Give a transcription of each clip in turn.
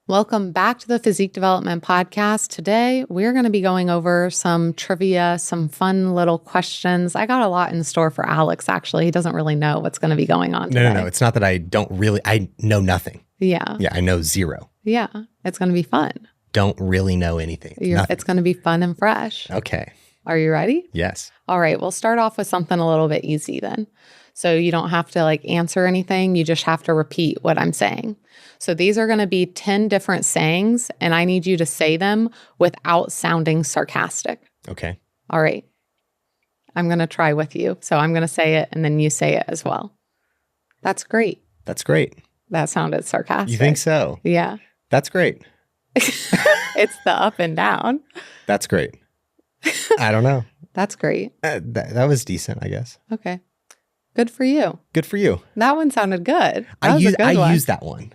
Welcome back to the Physique Development Podcast. Today, we're going to be going over some trivia, some fun little questions. I got a lot in store for Alex, actually. He doesn't really know what's going to be going on today. No. It's not that I know nothing. Yeah. Yeah, I know zero. Yeah, it's going to be fun. Don't really know anything. It's going to be fun and fresh. Okay. Are you ready? Yes. All right, we'll start off with something a little bit easy then. So you don't have to answer anything. You just have to repeat what I'm saying. So these are going to be 10 different sayings, and I need you to say them without sounding sarcastic. Okay. All right. I'm going to try with you. So I'm going to say it, and then you say it as well. That's great. That's great. That sounded sarcastic. You think so? Yeah. That's great. It's the up and down. That's great. I don't know. That's great. That was decent, I guess. Okay. Good for you. Good for you. That one sounded good. I use that one.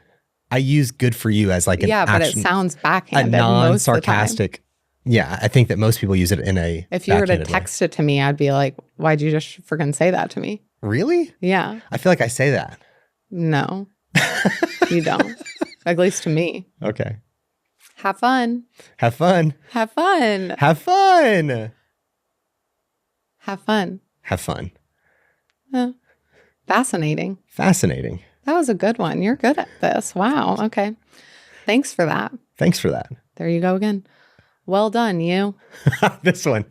I use good for you as like an but it sounds backhanded. A non-sarcastic. Yeah, I think that most people use it in a If you were to text it to me, I'd be like, why'd you just freaking say that to me? Really? Yeah. I feel like I say that. No, you don't. At least to me. Okay. Have fun. Have fun. Have fun. Have fun. Have fun. Have fun. Fascinating. Fascinating. That was a good one. You're good at this. Wow. Okay. Thanks for that. Thanks for that. There you go again. Well done, you. This one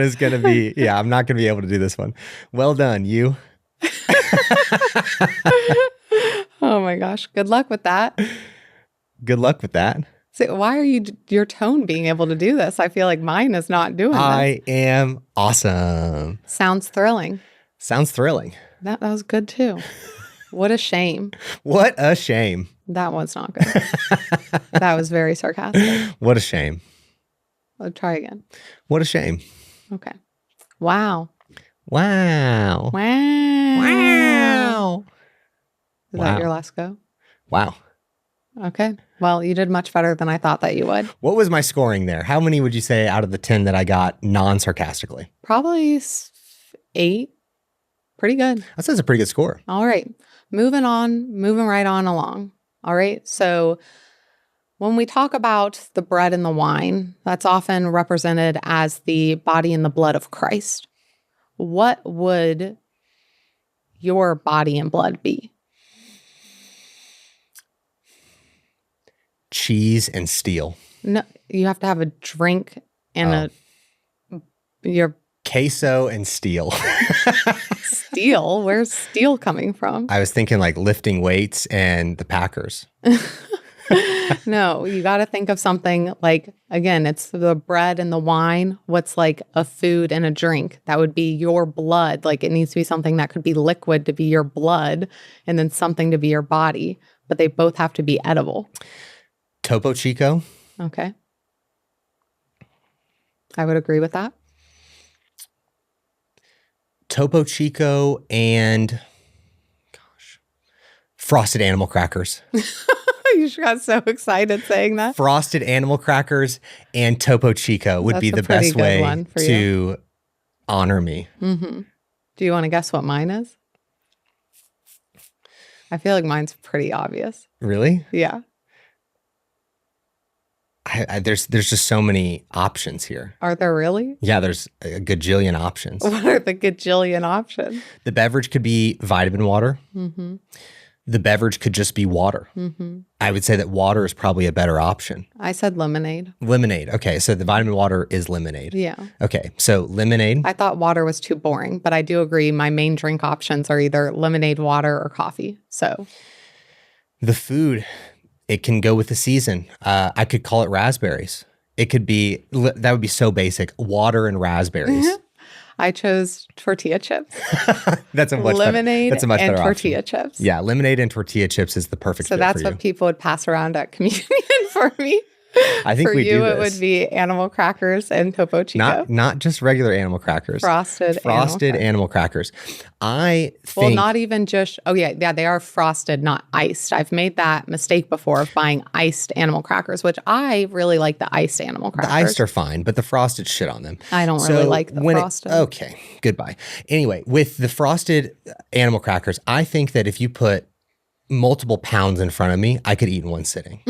is going to be, yeah, I'm not going to be able to do this one. Well done, you. Oh my gosh. Good luck with that. Good luck with that. So why are your tone being able to do this? I feel like mine is not doing I am awesome. Sounds thrilling. Sounds thrilling. That was good too. What a shame. What a shame. That was not good. That was very sarcastic. What a shame. I'll try again. What a shame. Okay. Wow. Wow. Wow. Wow. Is that your last go? Wow. Okay. Well, you did much better than I thought that you would. What was my scoring there? How many would you say out of the 10 that I got non-sarcastically? Probably 8. Pretty good. That says a pretty good score. All right. Moving right on along. All right. So when we talk about the bread and the wine, that's often represented as the body and the blood of Christ. What would your body and blood be? Cheese and steel. No, you have to have a drink and your queso and steel. Steel? Where's steel coming from? I was thinking like lifting weights and the Packers. No, you got to think of something like, again, it's the bread and the wine. What's like a food and a drink? That would be your blood. Like it needs to be something that could be liquid to be your blood and then something to be your body. But they both have to be edible. Topo Chico. Okay. I would agree with that. Topo Chico and, frosted animal crackers. You just got so excited saying that. Frosted animal crackers and Topo Chico would be the best way to honor me. Mm-hmm. Do you want to guess what mine is? I feel like mine's pretty obvious. Really? Yeah. There's just so many options here. Are there really? Yeah, there's a gajillion options. What are the gajillion options? The beverage could be vitamin water. Mm-hmm. The beverage could just be water. Mm-hmm. I would say that water is probably a better option. I said lemonade. Lemonade. Okay, so the vitamin water is lemonade. Yeah. Okay, so lemonade. I thought water was too boring, but I do agree my main drink options are either lemonade, water, or coffee. So the food, it can go with the season. I could call it raspberries. It could be, that would be so basic, water and raspberries. I chose tortilla chips. That's a much lemonade better, that's a much and better tortilla option. chips. Yeah, lemonade and tortilla chips is the perfect fit that's for you. what people would pass around at communion for me. I think for we you, do this. It would be animal crackers and Topo Chico. Not just regular animal crackers. Frosted animal crackers. I think. Well, not even just. Oh yeah, they are frosted, not iced. I've made that mistake before of buying iced animal crackers, which I really like the iced animal crackers. The iced are fine, but the frosted shit on them. I don't really like the frosted. Okay, goodbye. Anyway, with the frosted animal crackers, I think that if you put multiple pounds in front of me, I could eat in one sitting.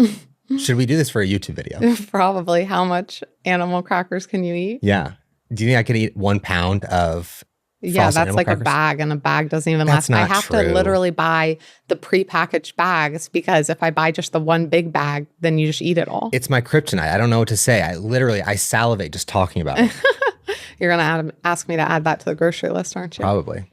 Should we do this for a YouTube video? Probably. How much animal crackers can you eat? Yeah. Do you think I could eat 1 pound of Yeah, frosted that's animal like crackers? a bag, and a bag doesn't even That's last. I not have true. to literally buy the prepackaged bags because if I buy just the one big bag, then you just eat it all. It's my kryptonite. I don't know what to say. I salivate just talking about it. You're going to ask me to add that to the grocery list, aren't you? Probably.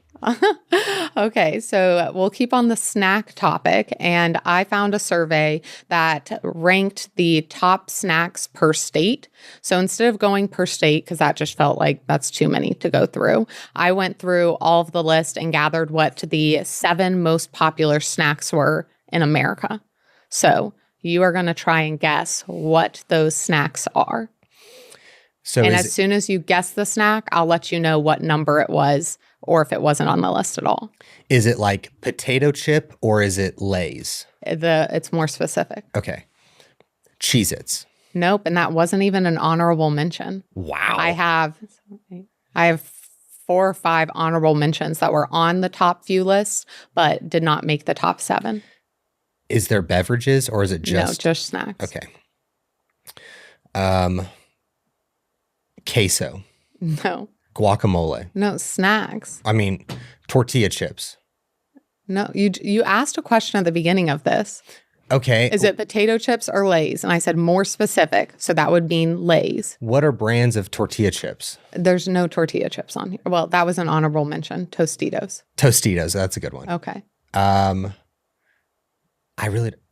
Okay, so we'll keep on the snack topic. And I found a survey that ranked the top snacks per state. So instead of going per state, because that just felt like that's too many to go through, I went through all of the list and gathered what the 7 most popular snacks were in America. So you are going to try and guess what those snacks are. So and as soon as you guess the snack, I'll let you know what number it was or if it wasn't on the list at all. Is it like potato chip or is it Lay's? It's more specific. Okay. Cheez-Its. Nope, and that wasn't even an honorable mention. Wow. I have 4 or 5 honorable mentions that were on the top few lists, but did not make the top 7. Is there beverages or is it just? No, just snacks. Okay. Queso. No. Guacamole. No, snacks. I mean, tortilla chips. No, you asked a question at the beginning of this. Okay. Is it potato chips or Lay's? And I said more specific, so that would mean Lay's. What are brands of tortilla chips? There's no tortilla chips on here. Well, that was an honorable mention. Tostitos. Tostitos. That's a good one. Okay.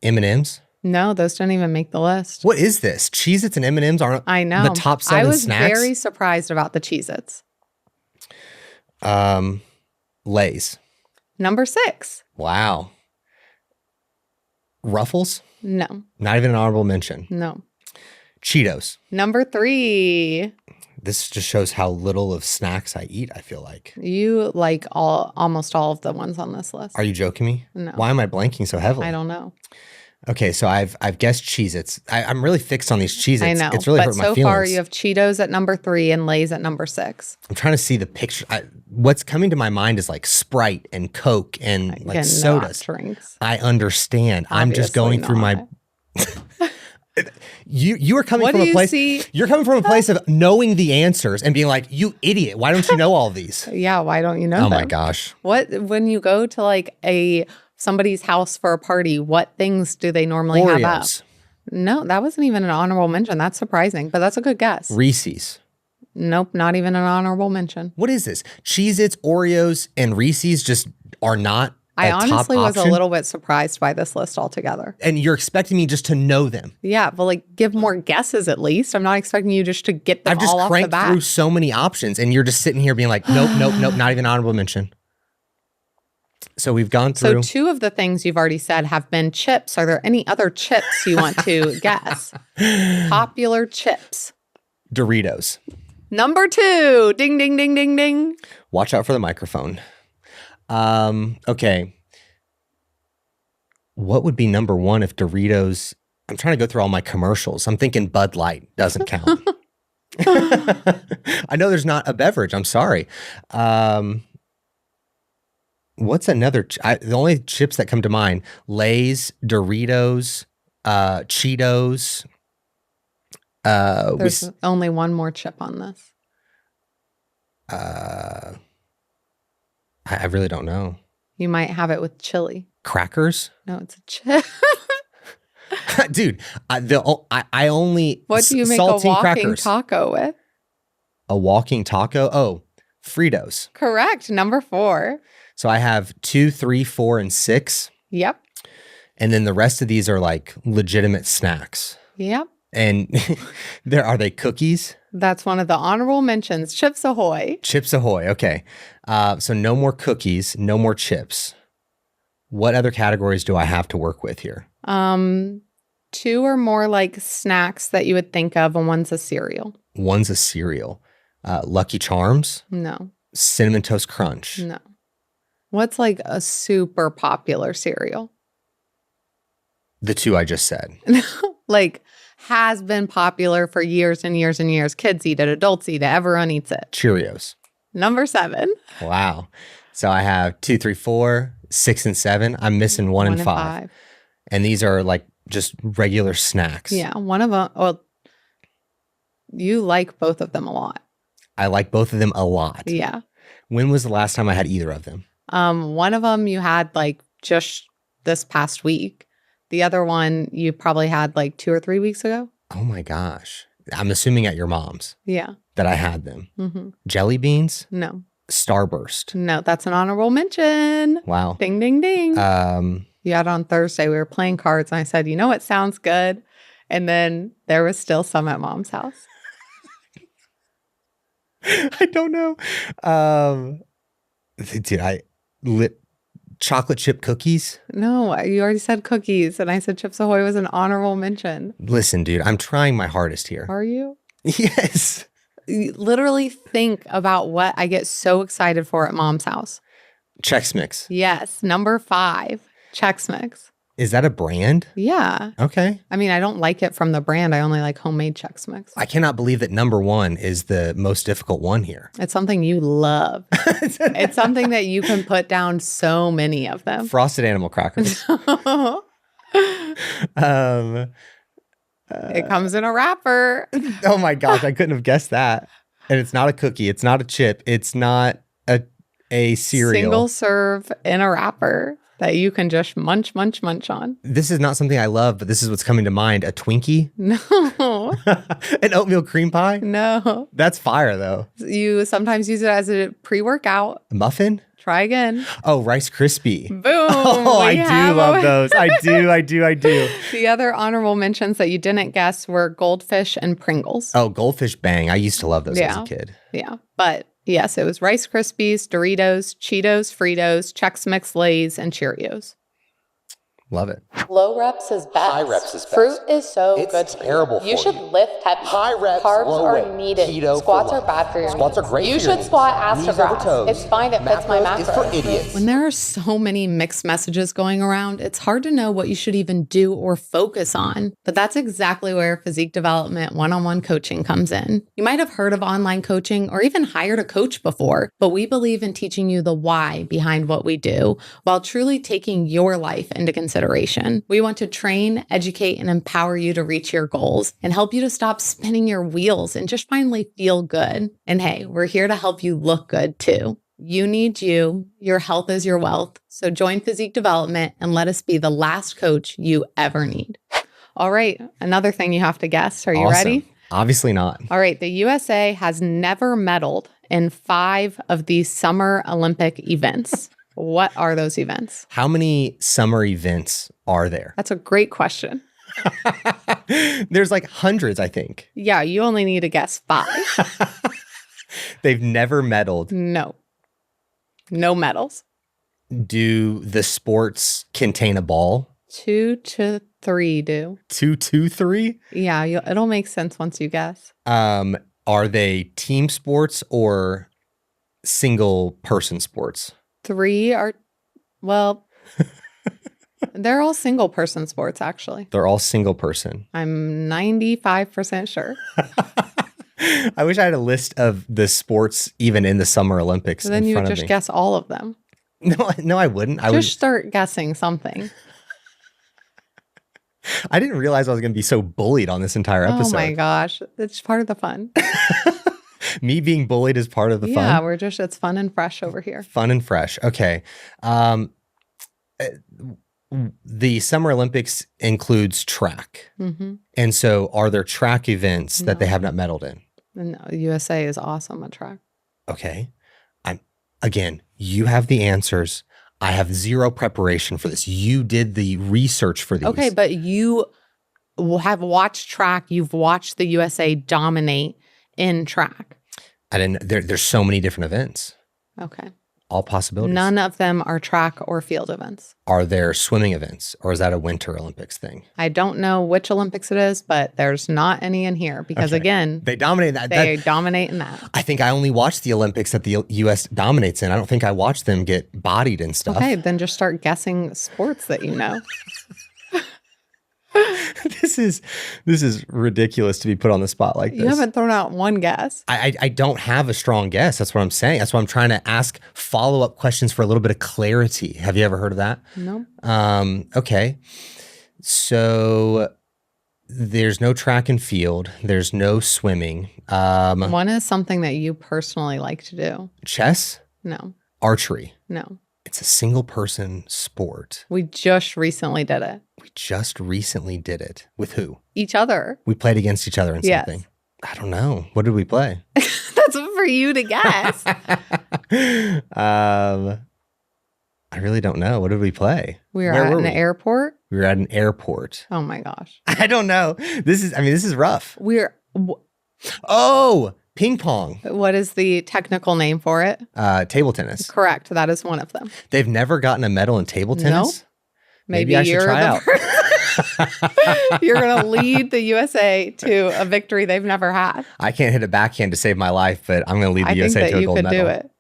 M&M's? No, those didn't even make the list. What is this? Cheez-Its and M&M's aren't I know. the top 7 I was snacks? very surprised about the Cheez-Its. Lay's. Number 6. Wow. Ruffles? No. Not even an honorable mention. No. Cheetos. Number 3. This just shows how little of snacks I eat, I feel like. You like almost all of the ones on this list. Are you joking me? No. Why am I blanking so heavily? I don't know. Okay, so I've guessed Cheez-Its. I'm really fixed on these Cheez-Its. I know. It's really but hurt my so feelings. far you have Cheetos at number 3 and Lay's at number 6. I'm trying to see the picture. What's coming to my mind is like Sprite and Coke and like Again, sodas. not drinks. I understand. I'm just going through my. You are coming What from do a you place. see? You're coming from a place of knowing the answers and being like, "You idiot! Why don't you know all these?" Yeah, why don't you know Oh them? my gosh! What when you go to like somebody's house for a party, what things do they normally have up? Oreos, No, that wasn't even an honorable mention. That's surprising, but that's a good guess. Reese's. Nope, not even an honorable mention. What is this? Cheez-Its, Oreos, and Reese's just are not. I honestly was a option? little bit surprised by this list altogether. And you're expecting me just to know them. Yeah, but like give more guesses at least. I'm not expecting you just to get them I've just all off the cranked bat. through so many options, and you're just sitting here being like, "Nope, nope, nope, not even honorable mention." So we've gone through. So 2 of the things you've already said have been chips. Are there any other chips you want to guess? Popular chips. Doritos. Number 2. Ding, ding, ding, ding, ding. Watch out for the microphone. Okay. What would be number 1 if Doritos? I'm trying to go through all my commercials. I'm thinking Bud Light doesn't count. I know there's not a beverage. I'm sorry. What's another? The only chips that come to mind: Lay's, Doritos, Cheetos. There's only one more chip on this. I really don't know. You might have it with chili. Crackers? No, it's a chip. Dude, I only What do you make a saltine walking crackers. taco with? A walking taco? Oh, Fritos. Correct. Number 4. So I have 2, 3, 4, and 6. Yep. And then the rest of these are like legitimate snacks. Yep. And are they cookies? That's one of the honorable mentions. Chips Ahoy. Chips Ahoy. Okay. So no more cookies, no more chips. What other categories do I have to work with here? 2 or more like snacks that you would think of, and one's a cereal. One's a cereal. Lucky Charms, No. Cinnamon Toast Crunch. No. What's like a super popular cereal? The 2 I just said. Like has been popular for years and years and years. Kids eat it, adults eat it, everyone eats it. Cheerios. Number 7. Wow. So I have 2, 3, 4, 6, and 7. I'm missing 1 and 5. And these are like just regular snacks. Yeah, one of them. Well, you like both of them a lot. I like both of them a lot. Yeah. When was the last time I had either of them? One of them you had like just this past week. The other one you probably had like 2 or 3 weeks ago. Oh my gosh. I'm assuming at your mom's. Yeah. That I had them. Mm-hmm. Jelly beans? No. Starburst. No, that's an honorable mention. Wow. Ding, ding, ding. You had it on Thursday. We were playing cards and I said, you know what sounds good? And then there was still some at Mom's house. I don't know. Dude, chocolate chip cookies? No, you already said cookies. And I said Chips Ahoy was an honorable mention. Listen, dude, I'm trying my hardest here. Are you? Yes. You literally think about what I get so excited for at Mom's house. Chex Mix. Yes. Number 5, Chex Mix. Is that a brand? Yeah. Okay. I mean, I don't like it from the brand. I only like homemade Chex Mix. I cannot believe that number 1 is the most difficult one here. It's something you love. It's something that you can put down so many of them. Frosted animal crackers. It comes in a wrapper. Oh my gosh, I couldn't have guessed that. And it's not a cookie. It's not a chip. It's not a cereal. Single serve in a wrapper that you can just munch, munch, munch on. This is not something I love, but this is what's coming to mind. A Twinkie? No. An oatmeal cream pie? No. That's fire, though. You sometimes use it as a pre-workout. A muffin? Try again. Oh, Rice Krispie. Boom. Oh, I do love those. I do. The other honorable mentions that you didn't guess were Goldfish and Pringles. Oh, Goldfish Bang. I used to love those as a kid. Yeah. But yes, it was Rice Krispies, Doritos, Cheetos, Fritos, Chex Mix, Lay's, and Cheerios. Love it. Low reps is best. High reps is best. Fruit is so It's good. terrible for you. should lift heavy. High reps, Carbs low are weight. needed. Keto Squats for are life. bad for your Squats knees. are great You for your should knees. squat ass to Knees over grass. toes. It's fine. It fits my Macros is macro. for idiots. When there are so many mixed messages going around, it's hard to know what you should even do or focus on. But that's exactly where Physique Development one-on-one coaching comes in. You might have heard of online coaching or even hired a coach before, but we believe in teaching you the why behind what we do while truly taking your life into consideration. We want to train, educate, and empower you to reach your goals and help you to stop spinning your wheels and just finally feel good. And hey, we're here to help you look good too. You need you. Your health is your wealth. So join Physique Development and let us be the last coach you ever need. All right, another thing you have to guess. Are you ready? Obviously not. All right, the USA has never medaled in 5 of these Summer Olympic events. What are those events? How many summer events are there? That's a great question. There's like hundreds, I think. Yeah, you only need to guess 5. They've never medaled. No medals. Do the sports contain a ball? 2 to 3 do. 2, 2, 3? Yeah, it'll make sense once you guess. Are they team sports or single person sports? 3 are, well, they're all single person sports, actually. They're all single person. I'm 95% sure. I wish I had a list of the sports even in the Summer Olympics. So then you would of just me. guess all of them. No, I wouldn't. I Start guessing something. I didn't realize I was going to be so bullied on this entire episode. Oh my gosh. It's part of the fun. Me being bullied is part of the fun? Yeah, it's fun and fresh over here. Fun and fresh. Okay. The Summer Olympics includes track. Mm-hmm. And so are there track events that they have not medaled in? No, USA is awesome at track. Okay. Again, you have the answers. I have zero preparation for this. You did the research for these. Okay, but you have watched track. You've watched the USA dominate in track. I didn't. There's so many different events. Okay. All possibilities. None of them are track or field events. Are there swimming events, or is that a Winter Olympics thing? I don't know which Olympics it is, but there's not any in here because, again, they dominate that. They dominate in that. I think I only watch the Olympics that the U.S. dominates in. I don't think I watch them get bodied and stuff. Okay, then just start guessing sports that you know. This is ridiculous to be put on the spot like this. You haven't thrown out one guess. I don't have a strong guess. That's what I'm saying. That's why I'm trying to ask follow-up questions for a little bit of clarity. Have you ever heard of that? No. Okay. So there's no track and field. There's no swimming. One is something that you personally like to do. Chess? No. Archery? No. It's a single person sport. We just recently did it. We just recently did it. With who? Each other. We played against each other in Yes. something. I don't know. What did we play? That's for you to guess. I really don't know. What did we play? We were at an airport. We were at an airport. Oh my gosh. I don't know. This is rough. Oh, ping pong. What is the technical name for it? Table tennis. Correct. That is one of them. They've never gotten a medal in table tennis? Nope. Maybe I should try out. You're going to lead the USA to a victory they've never had. I can't hit a backhand to save my life, but I'm going to lead the USA to a gold medal. I think that you could do it.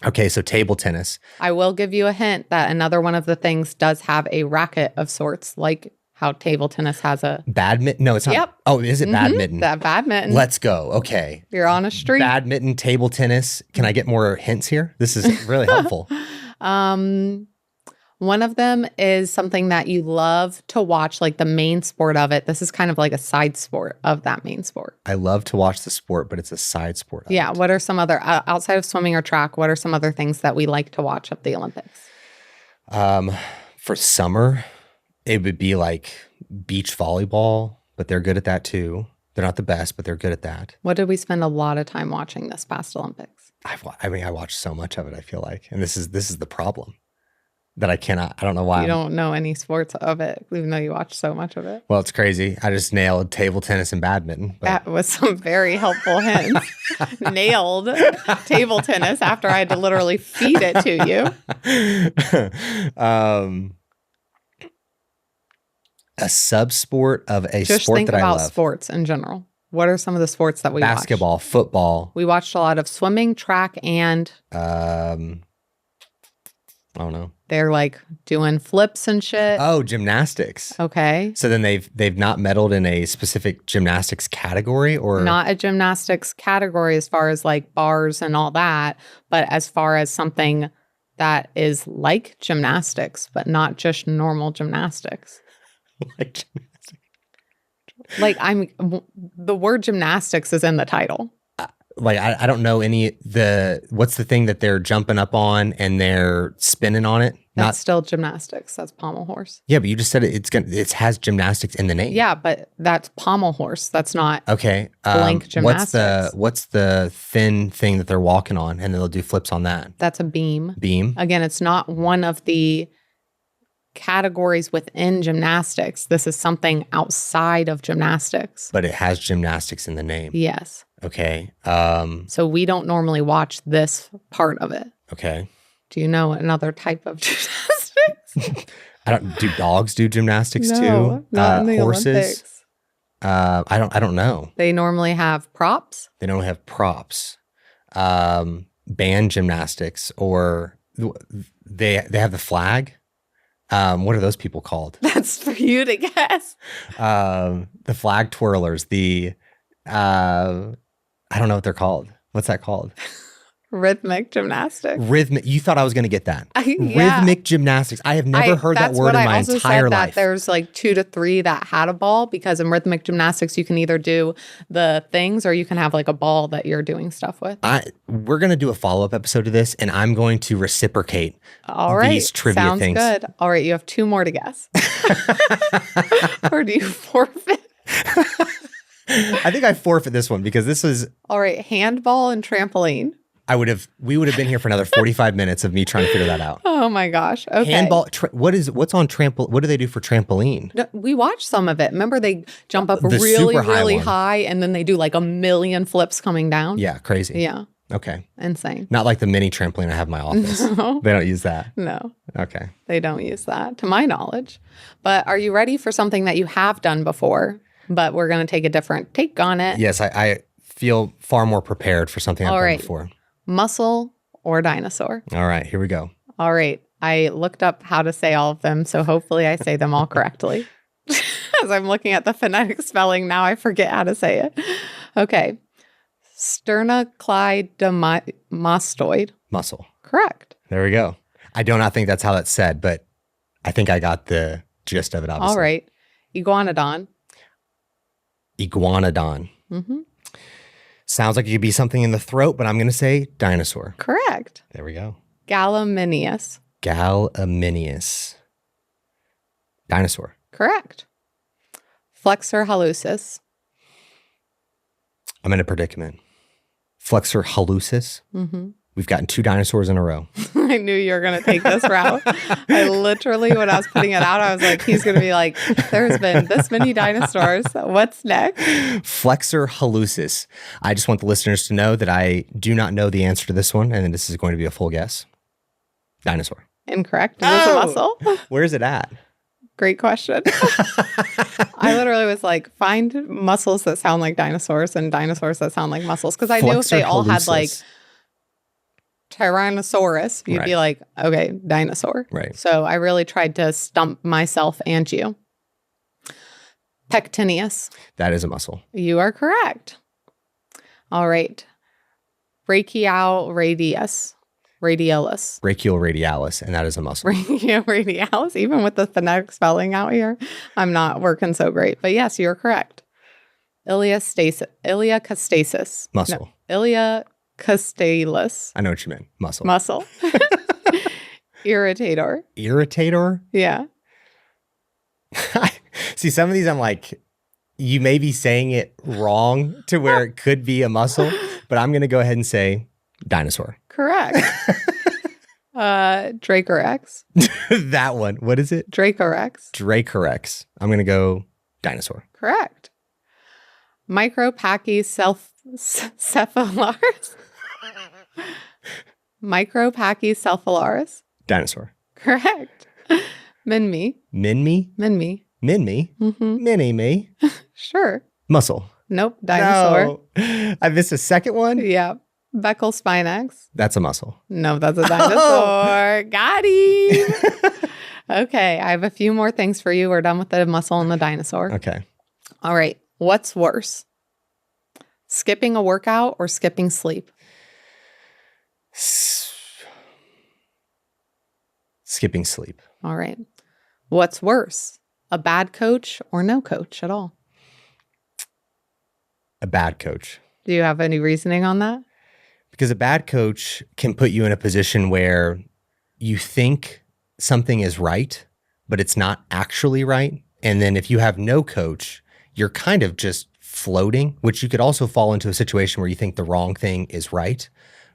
Okay, so table tennis. I will give you a hint that another one of the things does have a racket of sorts, like how table tennis has a... Badminton? No, it's not. Yep. Oh, is it badminton? That badminton. Let's go. Okay. You're on a streak. Badminton, table tennis. Can I get more hints here? This is really helpful. One of them is something that you love to watch, like the main sport of it. This is kind of like a side sport of that main sport. I love to watch the sport, but it's a side sport. Yeah. What are some other, outside of swimming or track, what are some other things that we like to watch at the Olympics? For summer, it would be like beach volleyball, but they're good at that too. They're not the best, but they're good at that. What did we spend a lot of time watching this past Olympics? I watched so much of it, I feel like. And this is the problem. That I don't know why. You don't know any sports of it, even though you watch so much of it. Well, it's crazy. I just nailed table tennis and badminton. That was some very helpful hints. Nailed table tennis after I had to literally feed it to you. A sub-sport of a just sport think that I love. About sports in general. What are some of the sports that we watch? Basketball, football. We watched a lot of swimming, track, and... I don't know. They're like doing flips and shit. Oh, gymnastics. Okay. So then they've not medaled in a specific gymnastics category, or not a gymnastics category as far as like bars and all that, but as far as something that is like gymnastics, but not just normal gymnastics. Like gymnastics. Like the word gymnastics is in the title. Like I don't know what's the thing that they're jumping up on and they're spinning on it? That's still gymnastics. That's pommel horse. Yeah, but you just said it has gymnastics in the name. Yeah, but that's pommel horse. That's not okay. Blank gymnastics. What's the thin thing that they're walking on and they'll do flips on that? That's a beam. Beam. Again, it's not one of the categories within gymnastics. This is something outside of gymnastics. But it has gymnastics in the name. Yes. Okay. So we don't normally watch this part of it. Okay. Do you know another type of gymnastics? Do dogs do gymnastics no, too? Not in the horses? Olympics. I don't know. They normally have props. They don't have props. Band gymnastics, or they have the flag. What are those people called? That's for you to guess. The flag twirlers, I don't know what they're called. What's that called? Rhythmic gymnastics. Rhythmic. You thought I was going to get that. Yeah. Rhythmic gymnastics. I have never heard that word in my entire life. That there's like 2 to 3 that had a ball, because in rhythmic gymnastics, you can either do the things or you can have like a ball that you're doing stuff with. We're going to do a follow-up episode to this, and I'm going to reciprocate these trivia things. Sounds good. All right. You have 2 more to guess. Or do you forfeit? I think I forfeit this one because this is... All right. Handball and trampoline. We would have been here for another 45 minutes of me trying to figure that out. Oh my gosh. Okay. Handball. What's on trampoline? What do they do for trampoline? No, we watched some of it. Remember, they jump up The really, super high really one. high, and then they do like a million flips coming down. Yeah, crazy. Yeah. Okay. Insane. Not like the mini trampoline I have in my office. No. They don't use that. No. Okay. They don't use that, to my knowledge. But are you ready for something that you have done before, but we're going to take a different take on it? Yes, I feel far more prepared for something I've done before. Muscle or dinosaur? All right, here we go. All right. I looked up how to say all of them, so hopefully I say them all correctly. As I'm looking at the phonetic spelling now, I forget how to say it. Okay. Sternocleidomastoid. Muscle. Correct. There we go. I do not think that's how that's said, but I think I got the gist of it, obviously. All right. Iguanodon. Iguanodon. Mm-hmm. Sounds like it could be something in the throat, but I'm going to say dinosaur. Correct. There we go. Gallimimus. Gallimimus. Dinosaur. Correct. Flexor hallucis. I'm in a predicament. Flexor hallucis. Mm-hmm. We've gotten 2 dinosaurs in a row. I knew you were going to take this route. I literally, when I was putting it out, I was like, he's going to be like, there's been this many dinosaurs. What's next? Flexor hallucis. I just want the listeners to know that I do not know the answer to this one, and this is going to be a full guess. Dinosaur. Incorrect. It was a muscle. Where is it at? Great question. I literally was like, find muscles that sound like dinosaurs and dinosaurs that sound like muscles. Because I knew if they all had like Tyrannosaurus, you'd be like, okay, dinosaur. Right. So I really tried to stump myself and you. Pectineus. That is a muscle. You are correct. All right. Brachioradius. Radialis. Brachioradialis, and that is a muscle. Brachioradialis, even with the phonetic spelling out here, I'm not working so great. But yes, you're correct. Iliacastasis. Muscle. No, Iliacastalis. I know what you meant. Muscle. Muscle. Irritator. Irritator? Yeah. See, some of these I'm like, you may be saying it wrong to where it could be a muscle, but I'm going to go ahead and say dinosaur. Correct. Dracorex. That one. What is it? Dracorex. Dracorex. I'm going to go dinosaur. Correct. Micropachycephalaris. Micropachycephalaris. Dinosaur. Correct. Minmi. Minmi? Minmi. Minmi? Mm-hmm. Mini-me? Sure. Muscle. Nope. Dinosaur. No. I missed a second one? Yeah. Beckel spinax. That's a muscle. No, that's a dinosaur. Got him. Okay. I have a few more things for you. We're done with the muscle and the dinosaur. Okay. All right. What's worse? Skipping a workout or skipping sleep? Skipping sleep. All right. What's worse? A bad coach or no coach at all? A bad coach. Do you have any reasoning on that? Because a bad coach can put you in a position where you think something is right, but it's not actually right. And then if you have no coach, you're kind of just floating, which you could also fall into a situation where you think the wrong thing is right.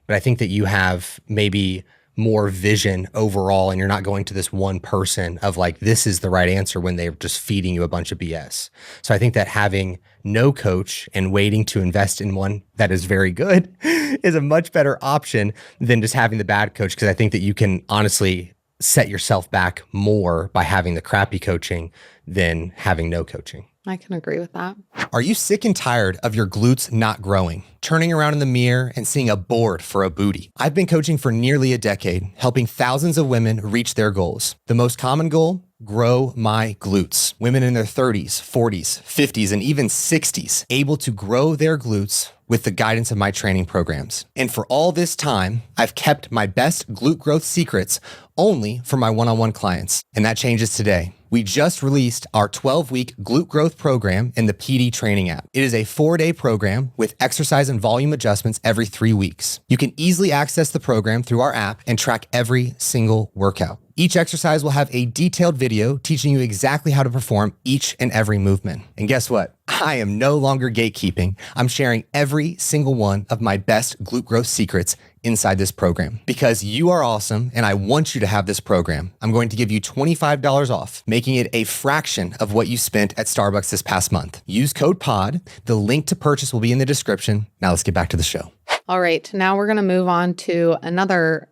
But I think that you have maybe more vision overall, and you're not going to this one person of like, this is the right answer when they're just feeding you a bunch of BS. So I think that having no coach and waiting to invest in one that is very good is a much better option than just having the bad coach. Because I think that you can honestly set yourself back more by having the crappy coaching than having no coaching. I can agree with that. Are you sick and tired of your glutes not growing, turning around in the mirror and seeing a board for a booty? I've been coaching for nearly a decade, helping thousands of women reach their goals. The most common goal? Grow my glutes. Women in their 30s, 40s, 50s, and even 60s able to grow their glutes with the guidance of my training programs. And for all this time, I've kept my best glute growth secrets only for my one-on-one clients. And that changes today. We just released our 12-week glute growth program in the PD training app. It is a 4-day program with exercise and volume adjustments every 3 weeks. You can easily access the program through our app and track every single workout. Each exercise will have a detailed video teaching you exactly how to perform each and every movement. And guess what? I am no longer gatekeeping. I'm sharing every single one of my best glute growth secrets inside this program because you are awesome and I want you to have this program. I'm going to give you $25 off, making it a fraction of what you spent at Starbucks this past month. Use code POD. The link to purchase will be in the description. Now let's get back to the show. All right. Now we're going to move on to another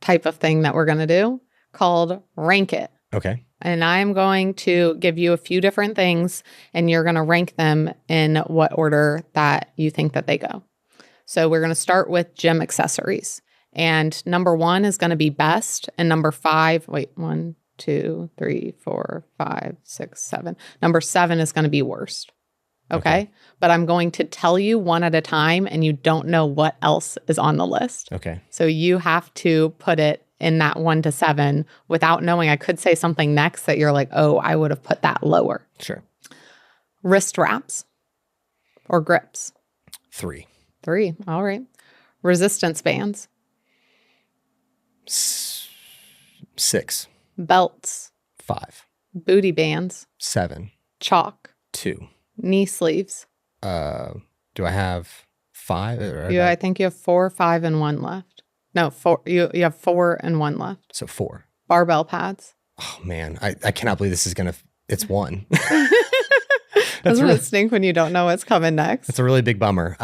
type of thing that we're going to do called rank it. Okay. And I'm going to give you a few different things and you're going to rank them in what order that you think that they go. So we're going to start with gym accessories. And number 1 is going to be best. And number 5, 1, 2, 3, 4, 5, 6, 7. Number 7 is going to be worst. Okay? But I'm going to tell you one at a time and you don't know what else is on the list. Okay. So you have to put it in that 1 to 7 without knowing. I could say something next that you're like, oh, I would have put that lower. Sure. Wrist wraps or grips? 3. 3. All right. Resistance bands? 6. Belts? 5. Booty bands? 7. Chalk? 2. Knee sleeves? Do I have 5? I think you have 4, 5, and 1 left. No, 4. You have 4 and 1 left. So 4. Barbell pads? Oh man, I cannot believe this is gonna. It's 1. Doesn't it stink when you don't know what's coming next? It's a really big bummer.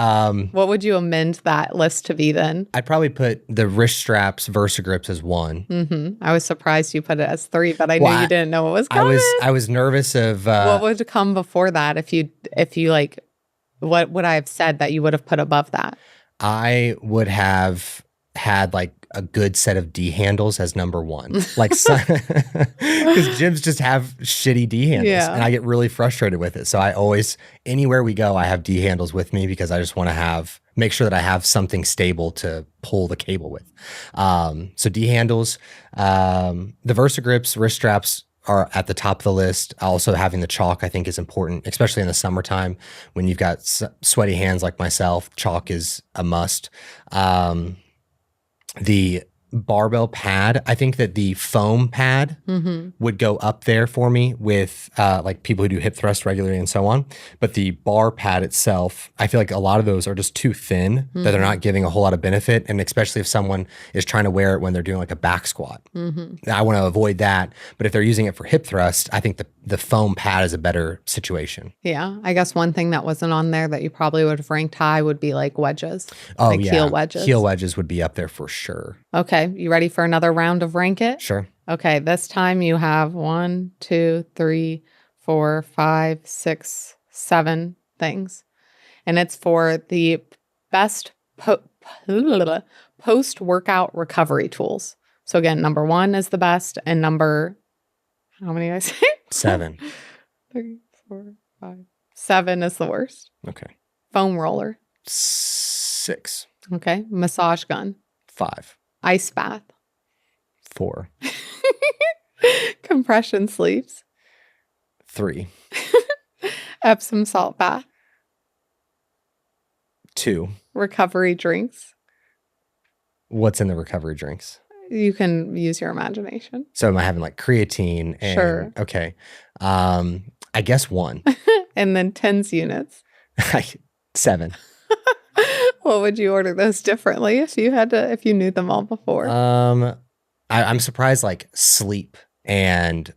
What would you amend that list to be then? I'd probably put the wrist straps, Versagrips as 1. Mm-hmm. I was surprised you put it as 3, but I knew you didn't know what was coming. I was nervous of what would come before that if you like. What would I have said that you would have put above that? I would have had like a good set of D handles as number 1. Like, because gyms just have shitty D handles and I get really frustrated with it. So I always, anywhere we go, I have D handles with me because I just want to make sure that I have something stable to pull the cable with. So D handles, the Versagrips, wrist straps are at the top of the list. Also having the chalk I think is important, especially in the summertime when you've got sweaty hands like myself. Chalk is a must. The barbell pad, I think that the foam pad would go up there for me with like people who do hip thrust regularly and so on. But the bar pad itself, I feel like a lot of those are just too thin that they're not giving a whole lot of benefit. And especially if someone is trying to wear it when they're doing like a back squat. I want to avoid that. But if they're using it for hip thrust, I think the foam pad is a better situation. Yeah. I guess one thing that wasn't on there that you probably would have ranked high would be like wedges. Oh, like yeah. Heel wedges. Heel wedges would be up there for sure. Okay. You ready for another round of rank it? Sure. Okay. This time you have 1, 2, 3, 4, 5, 6, 7 things. And it's for the best post-workout recovery tools. So again, number 1 is the best and number, how many did I say? 7. 3, 4, 5. 7 is the worst. Okay. Foam roller. 6. Okay. Massage gun. 5. Ice bath. 4. Compression sleeves. 3. Epsom salt bath. 2. Recovery drinks. What's in the recovery drinks? You can use your imagination. So am I having like creatine? And, Sure. Okay. I guess 1. And then TENS units. 7. What would you order those differently if you knew them all before? I'm surprised like sleep and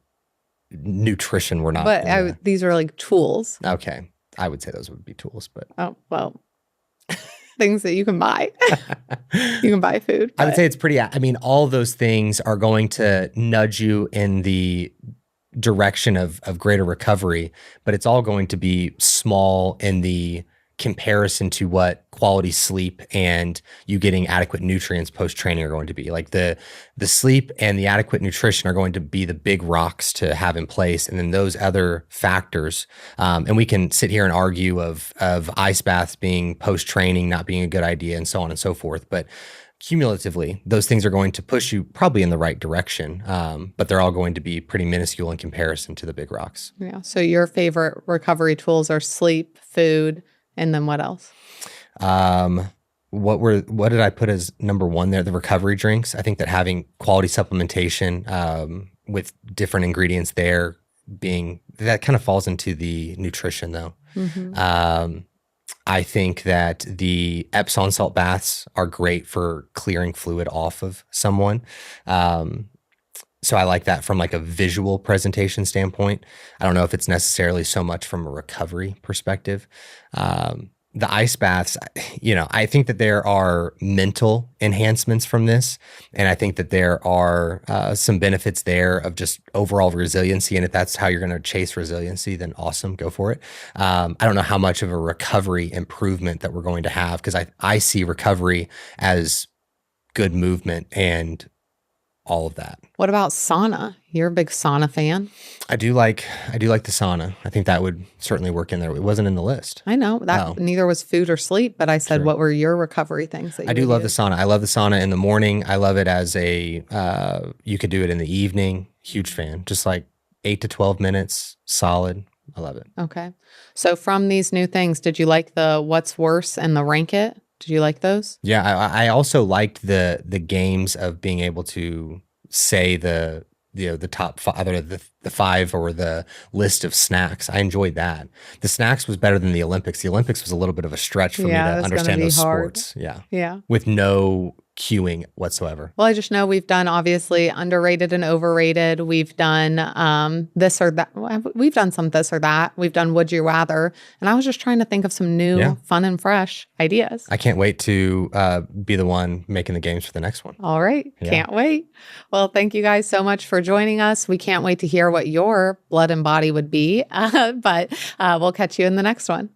nutrition were not. But these are like tools. Okay. I would say those would be tools, but. Oh, well. Things that you can buy. You can buy food. I would say it's pretty, I mean, all of those things are going to nudge you in the direction of greater recovery, but it's all going to be small in the comparison to what quality sleep and you getting adequate nutrients post-training are going to be. Like the sleep and the adequate nutrition are going to be the big rocks to have in place. And then those other factors, and we can sit here and argue of ice baths being post-training, not being a good idea and so on and so forth. But cumulatively, those things are going to push you probably in the right direction, but they're all going to be pretty minuscule in comparison to the big rocks. Yeah. So your favorite recovery tools are sleep, food, and then what else? What did I put as number 1 there? The recovery drinks. I think that having quality supplementation with different ingredients there that kind of falls into the nutrition though. I think that the Epsom salt baths are great for clearing fluid off of someone. So I like that from like a visual presentation standpoint. I don't know if it's necessarily so much from a recovery perspective. The ice baths, I think that there are mental enhancements from this. And I think that there are some benefits there of just overall resiliency. And if that's how you're going to chase resiliency, then awesome, go for it. I don't know how much of a recovery improvement that we're going to have because I see recovery as good movement and all of that. What about sauna? You're a big sauna fan. I do like the sauna. I think that would certainly work in there. It wasn't in the list. I know that neither was food or sleep, but I said, what were your recovery things that you I do would love use? the sauna. I love the sauna in the morning. I love it as you could do it in the evening. Huge fan. Just like 8 to 12 minutes, solid. I love it. Okay. So from these new things, did you like the what's worse and the rank it? Did you like those? Yeah, I also liked the games of being able to say the top five, either the five or the list of snacks. I enjoyed that. The snacks was better than the Olympics. The Olympics was a little bit of a stretch for me to understand those sports. Yeah. Yeah. With no cueing whatsoever. Well, I just know we've done obviously underrated and overrated. We've done this or that. We've done some this or that. We've done would you rather. And I was just trying to think of some new, fun and fresh ideas. I can't wait to be the one making the games for the next one. All right. Yeah. Can't wait. Well, thank you guys so much for joining us. We can't wait to hear what your blood and body would be. But we'll catch you in the next one.